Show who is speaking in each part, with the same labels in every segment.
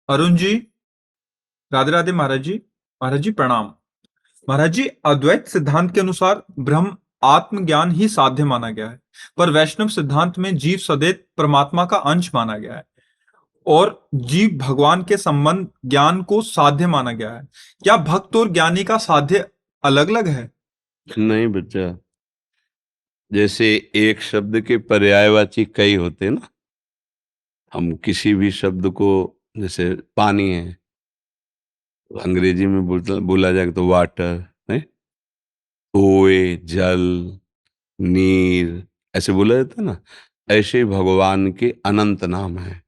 Speaker 1: अरुण जी, राधे राधे महाराज जी। महाराज जी प्रणाम। महाराज जी, अद्वैत सिद्धांत के अनुसार ब्रह्म आत्मज्ञान ही साध्य माना गया है, पर वैष्णव सिद्धांत में जीव सदैव परमात्मा का अंश माना गया है और जीव भगवान के संबंध ज्ञान को साध्य माना गया है। क्या भक्त और ज्ञानी का साध्य अलग अलग है?
Speaker 2: नहीं बच्चा, जैसे एक शब्द के पर्यायवाची कई होते हैं ना। हम किसी भी शब्द को, जैसे पानी है, अंग्रेजी में बोला जाए तो वाटर है, ओए जल, नीर, ऐसे बोला जाता है ना। ऐसे ही भगवान के अनंत नाम है।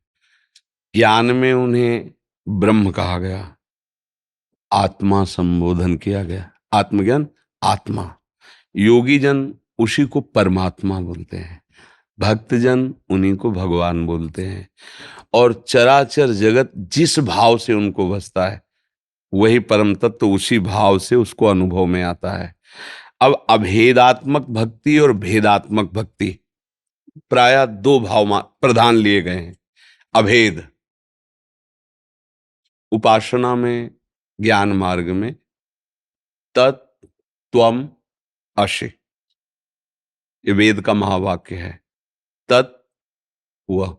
Speaker 2: ज्ञान में उन्हें ब्रह्म कहा गया, आत्मा संबोधन किया गया। आत्मज्ञान, आत्मा। योगी जन उसी को परमात्मा बोलते हैं, भक्तजन उन्हीं को भगवान बोलते हैं। और चराचर जगत जिस भाव से उनको बसता है, वही परम तत्व उसी भाव से उसको अनुभव में आता है। अब अभेदात्मक भक्ति और भेदात्मक भक्ति, प्रायः दो भाव प्रधान लिए गए हैं। अभेद उपासना में, ज्ञान मार्ग में, तत् त्वम असि, ये वेद का महावाक्य है। तत् वह,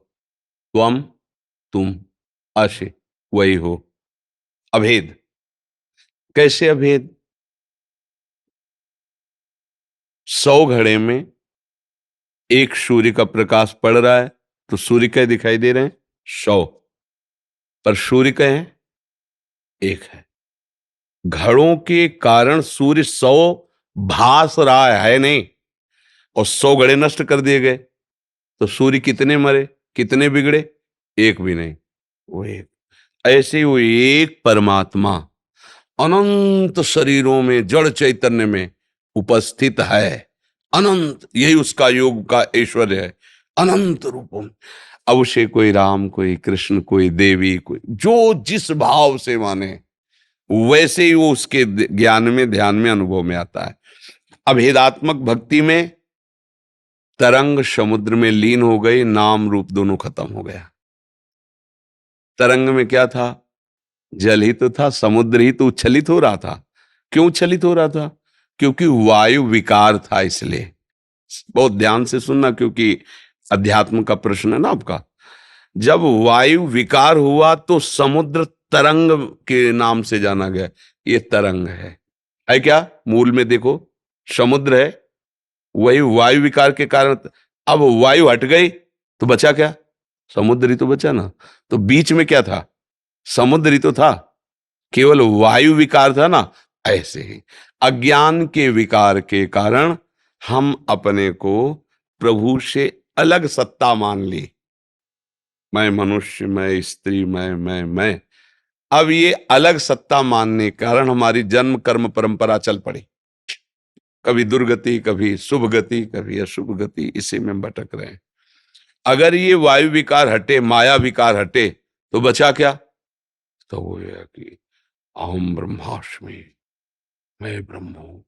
Speaker 2: त्वम तुम, असि वही हो। अभेद। कैसे अभेद? 100 घड़े में एक सूर्य का प्रकाश पड़ रहा है तो सूर्य के दिखाई दे रहे हैं 100, पर सूर्य के हैं एक है। घड़ों के कारण सूर्य 100 भास रहा है नहीं, और 100 घड़े नष्ट कर दिए गए तो सूर्य कितने मरे, कितने बिगड़े? एक भी नहीं, वो एक। ऐसे ही वो एक परमात्मा अनंत शरीरों में, जड़ चैतन्य में उपस्थित है। अनंत, यही उसका योग का ऐश्वर्य है, अनंत रूपों में। अब उसे कोई राम, कोई कृष्ण, कोई देवी, कोई जो जिस भाव से माने, वैसे ही वो उसके ज्ञान में, ध्यान में, अनुभव में आता है। अभेदात्मक भक्ति में तरंग समुद्र में लीन हो गई, नाम रूप दोनों खत्म हो गया। तरंग में क्या था? जल ही तो था, समुद्र ही तो उच्छलित हो रहा था। क्यों उच्छलित हो रहा था? क्योंकि वायु विकार था, इसलिए। बहुत ध्यान से सुनना, क्योंकि अध्यात्म का प्रश्न है ना आपका। जब वायु विकार हुआ तो समुद्र तरंग के नाम से जाना गया। ये तरंग है क्या? मूल में देखो, समुद्र है, वही वायु विकार के कारण। अब वायु हट गई तो बचा क्या? समुद्र ही तो बचा ना। तो बीच में क्या था? समुद्र ही तो था, केवल वायु विकार था ना। ऐसे ही अज्ञान के विकार के कारण हम अपने को प्रभु से अलग सत्ता मान ली। मैं मनुष्य, मैं स्त्री, मैं। अब ये अलग सत्ता मानने के कारण हमारी जन्म कर्म परंपरा चल पड़ी। कभी दुर्गति, कभी शुभ गति, कभी अशुभ गति, इसी में भटक रहे हैं। अगर ये वायु विकार हटे, माया विकार हटे, तो बचा क्या? तो वो है कि अहम ब्रह्मास्मि, मैं ब्रह्म हूं।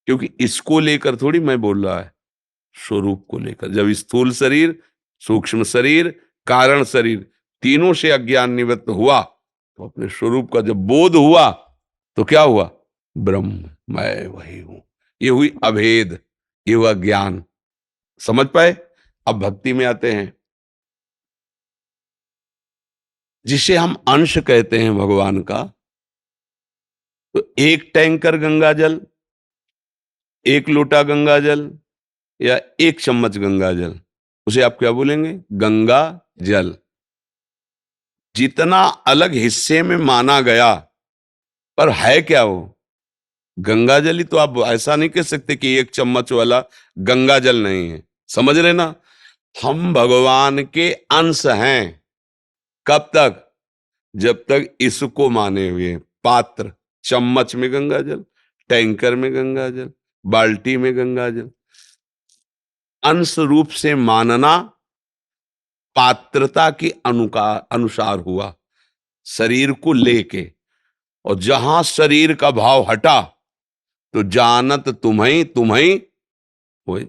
Speaker 2: क्योंकि इसको लेकर थोड़ी मैं बोल रहा है, स्वरूप को लेकर। जब स्थूल शरीर, सूक्ष्म शरीर, कारण शरीर, तीनों से अज्ञान निवृत्त हुआ, तो अपने स्वरूप का जब बोध हुआ, तो क्या हुआ? ब्रह्म, मैं वही हूं। ये हुई अभेद, ये हुआ ज्ञान। समझ पाए? अब भक्ति में आते हैं, जिसे हम अंश कहते हैं भगवान का। तो एक टैंकर गंगा जल, एक लोटा गंगा जल, या एक चम्मच गंगा जल, उसे आप क्या बोलेंगे? गंगा जल। जितना अलग हिस्से में माना गया, पर है क्या वो? गंगा जल ही तो। आप ऐसा नहीं कह सकते कि एक चम्मच वाला गंगा जल नहीं है। समझ रहे ना? हम भगवान के अंश हैं। कब तक? जब तक इसको माने हुए। पात्र, चम्मच में गंगा जल, टैंकर में गंगा जल, बाल्टी में गंगा जल। अंश रूप से मानना पात्रता के अनुसार हुआ, शरीर को लेके। और जहां शरीर का भाव हटा, तो जानत तुम्हें तुम्हें होए,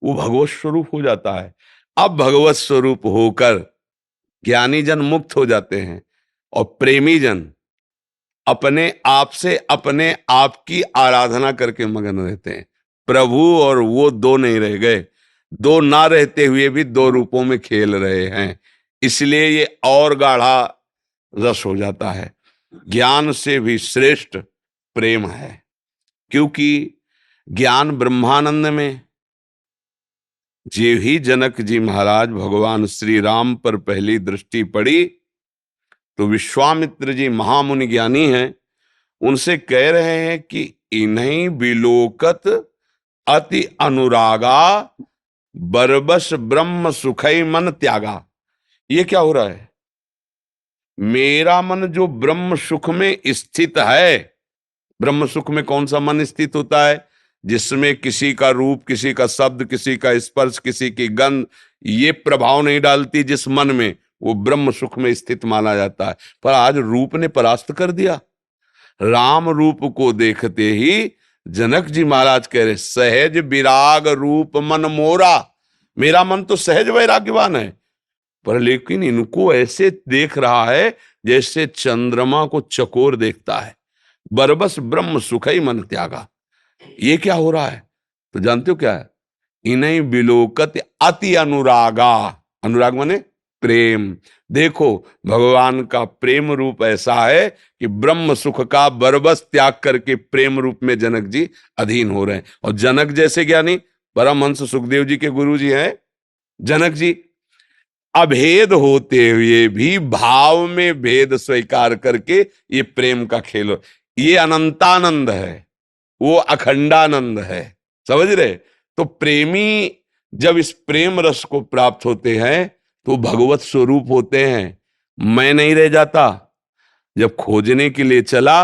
Speaker 2: वो भगवत स्वरूप हो जाता है। अब भगवत स्वरूप होकर ज्ञानी जन मुक्त हो जाते हैं। और प्रेमी जन अपने आप से अपने आप की आराधना करके मगन रहते हैं। प्रभु और वो दो नहीं रह गए, दो ना रहते हुए भी दो रूपों में खेल रहे हैं, इसलिए ये और गाढ़ा रस हो जाता है। ज्ञान से भी श्रेष्ठ प्रेम है, क्योंकि ज्ञान ब्रह्मानंद में जे ही जनक जी महाराज भगवान श्री राम पर पहली दृष्टि पड़ी तो विश्वामित्र जी महामुनि ज्ञानी हैं, उनसे कह रहे हैं कि इन्हीं विलोकत अति अनुरागा बरबस ब्रह्म सुखई मन त्यागा। ये क्या हो रहा है? मेरा मन जो ब्रह्म सुख में स्थित है, ब्रह्म सुख में कौन सा मन स्थित होता है? जिसमें किसी का रूप, किसी का शब्द, किसी का स्पर्श, किसी की गंध ये प्रभाव नहीं डालती, जिस मन में वो ब्रह्म सुख में स्थित माना जाता है। पर आज रूप ने परास्त कर दिया। राम रूप को देखते ही जनक जी महाराज कह रहे, सहज विराग रूप मन मोरा। मेरा मन तो सहज वैराग्यवान है, पर लेकिन इनको ऐसे देख रहा है जैसे चंद्रमा को चकोर देखता है। बरबस ब्रह्म सुखई मन त्यागा। ये क्या हो रहा है? तो जानते हो क्या है? इन्हीं विलोकत अति अनुरागा। अनुराग माने प्रेम। देखो भगवान का प्रेम रूप ऐसा है कि ब्रह्म सुख का बरबस त्याग करके प्रेम रूप में जनक जी अधीन हो रहे हैं। और जनक जैसे ज्ञानी परमहंस सुखदेव जी के गुरु जी हैं जनक जी, अभेद होते हुए भी भाव में भेद स्वीकार करके ये प्रेम का खेल, ये अनंतानंद है, वो अखंडानंद है। समझ रहे? तो प्रेमी जब इस प्रेम रस को प्राप्त होते हैं तो भगवत स्वरूप होते हैं। मैं नहीं रह जाता। जब खोजने के लिए चला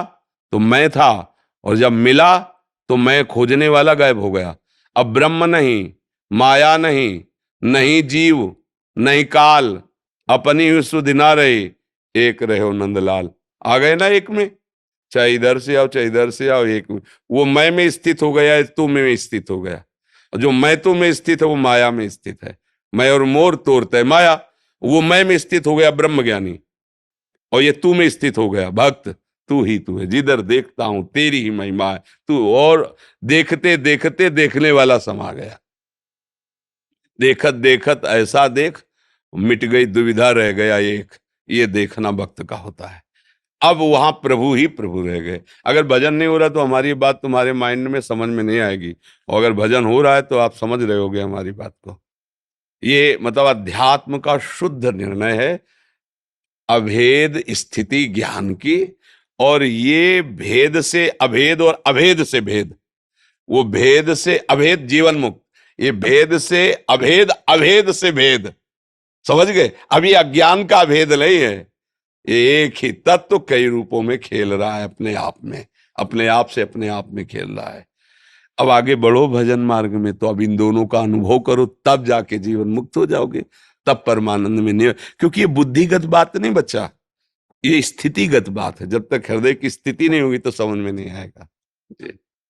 Speaker 2: तो मैं था, और जब मिला तो मैं खोजने वाला गायब हो गया। अब ब्रह्म नहीं, माया नहीं, नहीं जीव, नहीं काल, अपनी ही सुधि ना रही, एक रहे हो नंदलाल। आ गए ना एक में, चाहे इधर से आओ चाहे इधर से आओ, एक में। वो मैं में स्थित हो गया, तू में स्थित हो गया। और जो मैं तू में स्थित है वो माया में स्थित है। मैं और मोर तोड़ता है माया, वो मैं में स्थित हो गया ब्रह्म ज्ञानी, और ये तू में स्थित हो गया भक्त। तू ही तू है, जिधर देखता हूं तेरी ही महिमा है तू। और देखते देखते देखने वाला समा गया। देखत देखत ऐसा देख, मिट गई दुविधा, रह गया एक। ये देखना भक्त का होता है। अब वहां प्रभु ही प्रभु रह गए। अगर भजन नहीं हो रहा तो हमारी बात तुम्हारे माइंड में समझ में नहीं आएगी, और अगर भजन हो रहा है तो आप समझ रहे होगे हमारी बात को। ये मतलब अध्यात्म का शुद्ध निर्णय है, अभेद स्थिति ज्ञान की। और ये भेद से अभेद और अभेद से भेद, वो भेद से अभेद जीवन मुक्त, ये भेद से अभेद, अभेद से भेद। समझ गए? अभी अज्ञान का भेद नहीं है, एक ही तत्व कई रूपों में खेल रहा है अपने आप में, अपने आप से अपने आप में खेल रहा है। अब आगे बढ़ो भजन मार्ग में, तो अब इन दोनों का अनुभव करो, तब जाके जीवन मुक्त हो जाओगे, तब परमानंद में नहीं। क्योंकि ये बुद्धिगत बात नहीं बच्चा, ये स्थितिगत बात है। जब तक हृदय की स्थिति नहीं होगी तो समझ में नहीं आएगा जी।